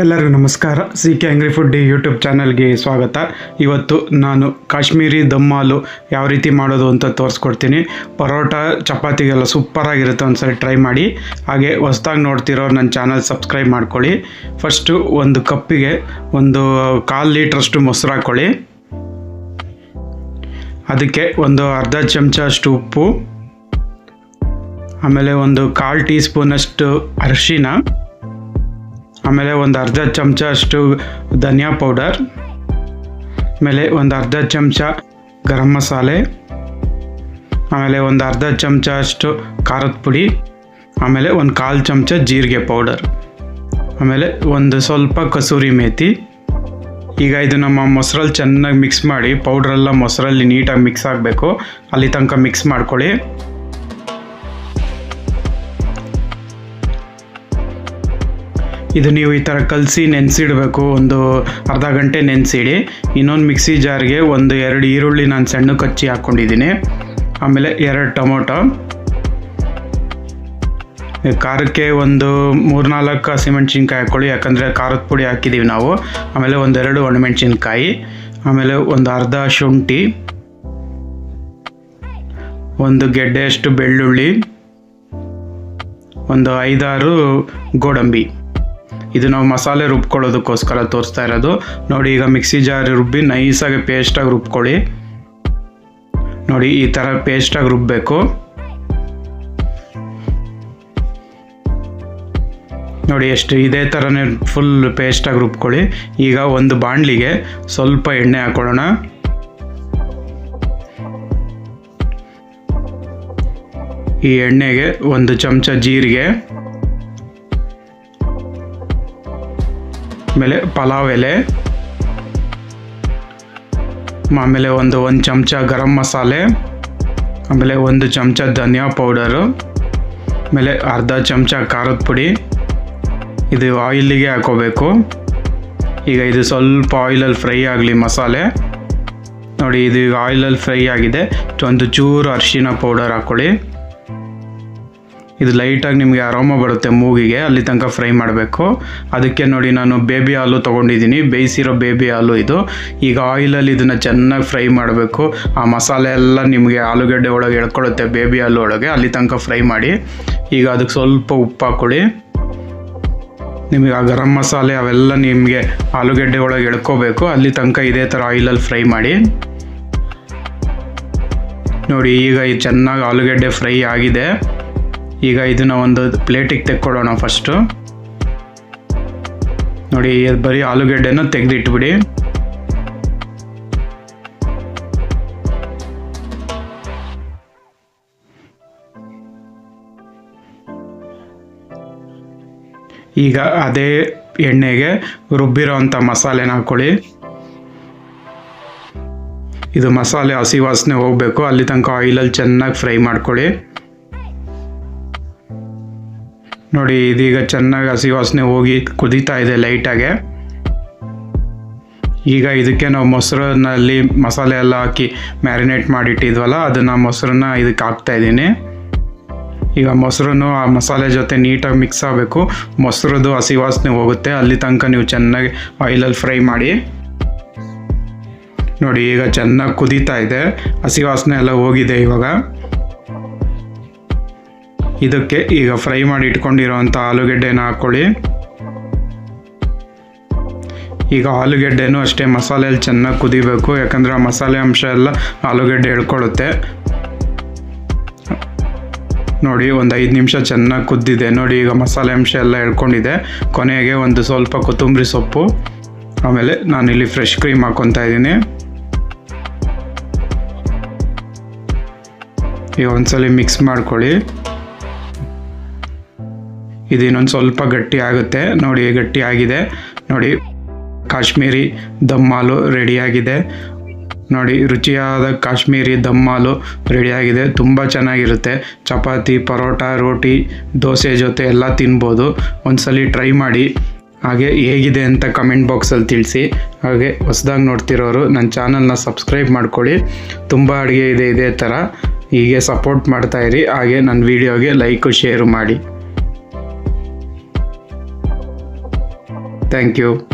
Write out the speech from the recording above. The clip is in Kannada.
ಎಲ್ಲರಿಗೂ ನಮಸ್ಕಾರ. ಸಿ ಕೆ ಅಂಗ್ರಿ ಫುಡ್ ಯೂಟ್ಯೂಬ್ ಚಾನಲ್ಗೆ ಸ್ವಾಗತ. ಇವತ್ತು ನಾನು ಕಾಶ್ಮೀರಿ ದಮ್ ಹಾಲು ಯಾವ ರೀತಿ ಮಾಡೋದು ಅಂತ ತೋರಿಸ್ಕೊಡ್ತೀನಿ. ಪರೋಟ ಚಪಾತಿಗೆಲ್ಲ ಸೂಪರಾಗಿರುತ್ತೆ, ಒಂದ್ಸರಿ ಟ್ರೈ ಮಾಡಿ. ಹಾಗೆ ಹೊಸ್ದಾಗಿ ನೋಡ್ತಿರೋರು ನನ್ನ ಚಾನಲ್ ಸಬ್ಸ್ಕ್ರೈಬ್ ಮಾಡ್ಕೊಳ್ಳಿ. ಫಸ್ಟು ಒಂದು ಕಪ್ಪಿಗೆ ಒಂದು 1/4 ಲೀಟ್ರಷ್ಟು ಮೊಸರು ಹಾಕ್ಕೊಳ್ಳಿ. ಅದಕ್ಕೆ ಒಂದು ಅರ್ಧ ಚಮಚ ಅಷ್ಟು ಉಪ್ಪು, ಆಮೇಲೆ ಒಂದು 1/4 ಟೀ ಸ್ಪೂನಷ್ಟು ಅರಿಶಿನ, ಆಮೇಲೆ ಒಂದು ಅರ್ಧ ಚಮಚ ಅಷ್ಟು ಧನಿಯಾ ಪೌಡರ್, ಆಮೇಲೆ ಒಂದು ಅರ್ಧ ಚಮಚ ಗರಂ ಮಸಾಲೆ, ಆಮೇಲೆ ಒಂದು ಅರ್ಧ ಚಮಚ ಅಷ್ಟು ಖಾರದ ಪುಡಿ, ಆಮೇಲೆ ಒಂದು 1/4 ಚಮಚ ಜೀರಿಗೆ ಪೌಡರ್, ಆಮೇಲೆ ಒಂದು ಸ್ವಲ್ಪ ಕಸೂರಿ ಮೇಥಿ. ಈಗ ಇದು ನಮ್ಮ ಮೊಸರಲ್ಲಿ ಚೆನ್ನಾಗಿ ಮಿಕ್ಸ್ ಮಾಡಿ, ಪೌಡ್ರೆಲ್ಲ ಮೊಸರಲ್ಲಿ ನೀಟಾಗಿ ಮಿಕ್ಸ್ ಆಗಬೇಕು, ಅಲ್ಲಿ ತನಕ ಮಿಕ್ಸ್ ಮಾಡ್ಕೊಳ್ಳಿ. ಇದು ನೀವು ಈ ಥರ ಕಲಸಿ ನೆನೆಸಿಡಬೇಕು, ಒಂದು ಅರ್ಧ ಗಂಟೆ ನೆನೆಸಿಡಿ. ಇನ್ನೊಂದು ಮಿಕ್ಸಿ ಜಾರ್ಗೆ ಒಂದು 2 ಈರುಳ್ಳಿ ನಾನು ಸಣ್ಣ ಕಚ್ಚಿ ಹಾಕ್ಕೊಂಡಿದ್ದೀನಿ, ಆಮೇಲೆ 2 ಟೊಮೊಟೊ, ಖಾರಕ್ಕೆ ಒಂದು 3-4 ಹಸಿಮೆಣ್ಸಿನ್ಕಾಯಿ ಹಾಕ್ಕೊಳ್ಳಿ, ಯಾಕಂದರೆ ಖಾರದ ಪುಡಿ ಹಾಕಿದ್ದೀವಿ ನಾವು. ಆಮೇಲೆ 1-2 ಒಣಮೆಣ್ಸಿನ್ಕಾಯಿ, ಆಮೇಲೆ ಒಂದು ಅರ್ಧ ಶುಂಠಿ, ಒಂದು ಗೆಡ್ಡೆಯಷ್ಟು ಬೆಳ್ಳುಳ್ಳಿ, ಒಂದು 5-6 ಗೋಡಂಬಿ. ಇದು ನಾವು ಮಸಾಲೆ ರುಬ್ಕೊಳ್ಳೋದಕ್ಕೋಸ್ಕರ ತೋರಿಸ್ತಾ ಇರೋದು. ನೋಡಿ, ಈಗ ಮಿಕ್ಸಿ ಜಾರ್ ರುಬ್ಬಿ ನೈಸಾಗಿ ಪೇಸ್ಟಾಗಿ ರುಬ್ಕೊಳ್ಳಿ. ನೋಡಿ, ಈ ಥರ ಪೇಸ್ಟಾಗಿ ರುಬ್ಬಬೇಕು. ನೋಡಿ, ಎಷ್ಟು ಇದೇ ಥರನೇ ಫುಲ್ ಪೇಸ್ಟಾಗಿ ರುಬ್ಕೊಳ್ಳಿ. ಈಗ ಒಂದು ಬಾಣಲಿಗೆ ಸ್ವಲ್ಪ ಎಣ್ಣೆ ಹಾಕ್ಕೊಳ್ಳೋಣ. ಈ ಎಣ್ಣೆಗೆ ಒಂದು ಚಮಚ ಜೀರಿಗೆ, ಆಮೇಲೆ ಪಲಾವ್ ಎಲೆ, ಆಮೇಲೆ ಒಂದು ಚಮಚ ಗರಂ ಮಸಾಲೆ, ಆಮೇಲೆ 1 ಚಮಚ ಧನಿಯಾ ಪೌಡರು, ಆಮೇಲೆ ಅರ್ಧ ಚಮಚ ಖಾರದ ಪುಡಿ. ಇದು ಆಯಿಲಿಗೆ ಹಾಕೋಬೇಕು. ಈಗ ಇದು ಸ್ವಲ್ಪ ಆಯಿಲಲ್ಲಿ ಫ್ರೈ ಆಗಲಿ ಮಸಾಲೆ. ನೋಡಿ, ಇದು ಈಗ ಆಯಿಲಲ್ಲಿ ಫ್ರೈ ಆಗಿದೆ. ಒಂದು ಚೂರು ಅರಿಶಿನ ಪೌಡರ್ ಹಾಕ್ಕೊಳ್ಳಿ. ಇದು ಲೈಟಾಗಿ ನಿಮಗೆ ಅರೋಮ ಬರುತ್ತೆ ಮೂಗಿಗೆ, ಅಲ್ಲಿ ತನಕ ಫ್ರೈ ಮಾಡಬೇಕು. ಅದಕ್ಕೆ ನೋಡಿ, ನಾನು ಬೇಬಿ ಹಾಲು ತೊಗೊಂಡಿದ್ದೀನಿ, ಬೇಯಿಸಿರೋ ಬೇಬಿ ಹಾಲು ಇದು. ಈಗ ಆಯಿಲಲ್ಲಿ ಇದನ್ನು ಚೆನ್ನಾಗಿ ಫ್ರೈ ಮಾಡಬೇಕು. ಆ ಮಸಾಲೆ ಎಲ್ಲ ನಿಮಗೆ ಆಲೂಗಡ್ಡೆ ಒಳಗೆ ಎಳ್ಕೊಳ್ಳುತ್ತೆ, ಬೇಬಿ ಹಾಲು ಒಳಗೆ, ಅಲ್ಲಿ ತನಕ ಫ್ರೈ ಮಾಡಿ. ಈಗ ಅದಕ್ಕೆ ಸ್ವಲ್ಪ ಉಪ್ಪು ಹಾಕ್ಕೊಳ್ಳಿ. ನಿಮಗೆ ಆ ಗರಂ ಮಸಾಲೆ ಅವೆಲ್ಲ ನಿಮಗೆ ಆಲೂಗಡ್ಡೆ ಒಳಗೆ ಎಳ್ಕೋಬೇಕು, ಅಲ್ಲಿ ತನಕ ಇದೇ ಥರ ಆಯಿಲಲ್ಲಿ ಫ್ರೈ ಮಾಡಿ. ನೋಡಿ, ಈಗ ಇದು ಚೆನ್ನಾಗಿ ಆಲೂಗಡ್ಡೆ ಫ್ರೈ ಆಗಿದೆ. ಈಗ ಇದನ್ನು ಒಂದು ಪ್ಲೇಟಿಗೆ ತೆಕ್ಕೊಳ್ಳೋಣ ಫಸ್ಟು. ನೋಡಿ, ಬರೀ ಆಲೂಗಡ್ಡೆನ ತೆಗೆದಿಟ್ಬಿಡಿ. ಈಗ ಅದೇ ಎಣ್ಣೆಗೆ ರುಬ್ಬಿರೋ ಅಂಥ ಮಸಾಲೆನ ಹಾಕ್ಕೊಳ್ಳಿ. ಇದು ಮಸಾಲೆ ಹಸಿ ವಾಸನೆ ಹೋಗಬೇಕು, ಅಲ್ಲಿ ತನಕ ಆಯಿಲಲ್ಲಿ ಚೆನ್ನಾಗಿ ಫ್ರೈ ಮಾಡ್ಕೊಳ್ಳಿ. ನೋಡಿ, ಇದೀಗ ಚೆನ್ನಾಗಿ ಹಸಿ ವಾಸನೆ ಹೋಗಿ ಕುದೀತಾ ಇದೆ ಲೈಟಾಗೆ. ಈಗ ಇದಕ್ಕೆ ನಾವು ಮೊಸರಿನಲ್ಲಿ ಮಸಾಲೆ ಎಲ್ಲ ಹಾಕಿ ಮ್ಯಾರಿನೇಟ್ ಮಾಡಿಟ್ಟಿದ್ವಲ್ಲ, ಅದನ್ನು ಮೊಸರನ್ನ ಇದಕ್ಕೆ ಹಾಕ್ತಾಯಿದ್ದೀನಿ. ಈಗ ಮೊಸರನ್ನು ಆ ಮಸಾಲೆ ಜೊತೆ ನೀಟಾಗಿ ಮಿಕ್ಸ್ ಆಗಬೇಕು. ಮೊಸರದ್ದು ಹಸಿ ವಾಸನೆ ಹೋಗುತ್ತೆ, ಅಲ್ಲಿ ತನಕ ನೀವು ಚೆನ್ನಾಗಿ ಆಯಿಲಲ್ಲಿ ಫ್ರೈ ಮಾಡಿ. ನೋಡಿ, ಈಗ ಚೆನ್ನಾಗಿ ಕುದೀತಾ ಇದೆ, ಹಸಿ ವಾಸನೆ ಎಲ್ಲ ಹೋಗಿದೆ. ಇವಾಗ ಇದಕ್ಕೆ ಈಗ ಫ್ರೈ ಮಾಡಿ ಇಟ್ಕೊಂಡಿರೋವಂಥ ಆಲೂಗೆಡ್ಡೆನ ಹಾಕ್ಕೊಳ್ಳಿ. ಈಗ ಆಲೂಗೆಡ್ಡೆನೂ ಅಷ್ಟೇ ಮಸಾಲೆಯಲ್ಲಿ ಚೆನ್ನಾಗಿ ಕುದಿಬೇಕು, ಯಾಕಂದರೆ ಆ ಮಸಾಲೆ ಅಂಶ ಎಲ್ಲ ಆಲೂಗೆಡ್ಡೆ ಎಳ್ಕೊಳ್ಳುತ್ತೆ. ನೋಡಿ, ಒಂದು 5 ನಿಮಿಷ ಚೆನ್ನಾಗಿ ಕುದ್ದಿದೆ. ನೋಡಿ, ಈಗ ಮಸಾಲೆ ಅಂಶ ಎಲ್ಲ ಎಳ್ಕೊಂಡಿದೆ. ಕೊನೆಗೆ ಒಂದು ಸ್ವಲ್ಪ ಕೊತ್ತಂಬರಿ ಸೊಪ್ಪು, ಆಮೇಲೆ ನಾನಿಲ್ಲಿ ಫ್ರೆಶ್ ಕ್ರೀಮ್ ಹಾಕ್ಕೊತಾ ಇದ್ದೀನಿ. ಈಗ ಒಂದ್ಸಲ ಮಿಕ್ಸ್ ಮಾಡ್ಕೊಳ್ಳಿ. ಇದು ಇನ್ನೊಂದು ಸ್ವಲ್ಪ ಗಟ್ಟಿ ಆಗುತ್ತೆ. ನೋಡಿ, ಗಟ್ಟಿ ಆಗಿದೆ. ನೋಡಿ, ಕಾಶ್ಮೀರಿ ದಮ್ ಹಾಲು ರೆಡಿಯಾಗಿದೆ. ನೋಡಿ, ರುಚಿಯಾದ ಕಾಶ್ಮೀರಿ ದಮ್ ಹಾಲು ರೆಡಿಯಾಗಿದೆ. ತುಂಬ ಚೆನ್ನಾಗಿರುತ್ತೆ. ಚಪಾತಿ, ಪರೋಟ, ರೋಟಿ, ದೋಸೆ ಜೊತೆ ಎಲ್ಲ ತಿನ್ಬೋದು. ಒಂದ್ಸಲ ಟ್ರೈ ಮಾಡಿ. ಹಾಗೆ ಹೇಗಿದೆ ಅಂತ ಕಮೆಂಟ್ ಬಾಕ್ಸಲ್ಲಿ ತಿಳಿಸಿ. ಹಾಗೆ ಹೊಸದಾಗಿ ನೋಡ್ತಿರೋರು ನನ್ನ ಚಾನಲ್ನ ಸಬ್ಸ್ಕ್ರೈಬ್ ಮಾಡ್ಕೊಳ್ಳಿ. ತುಂಬ ಅಡುಗೆ ಇದೆ ಇದೇ ಥರ. ಹೀಗೆ ಸಪೋರ್ಟ್ ಮಾಡ್ತಾಯಿರಿ. ಹಾಗೆ ನನ್ನ ವೀಡಿಯೋಗೆ ಲೈಕು ಶೇರು ಮಾಡಿ. Thank you.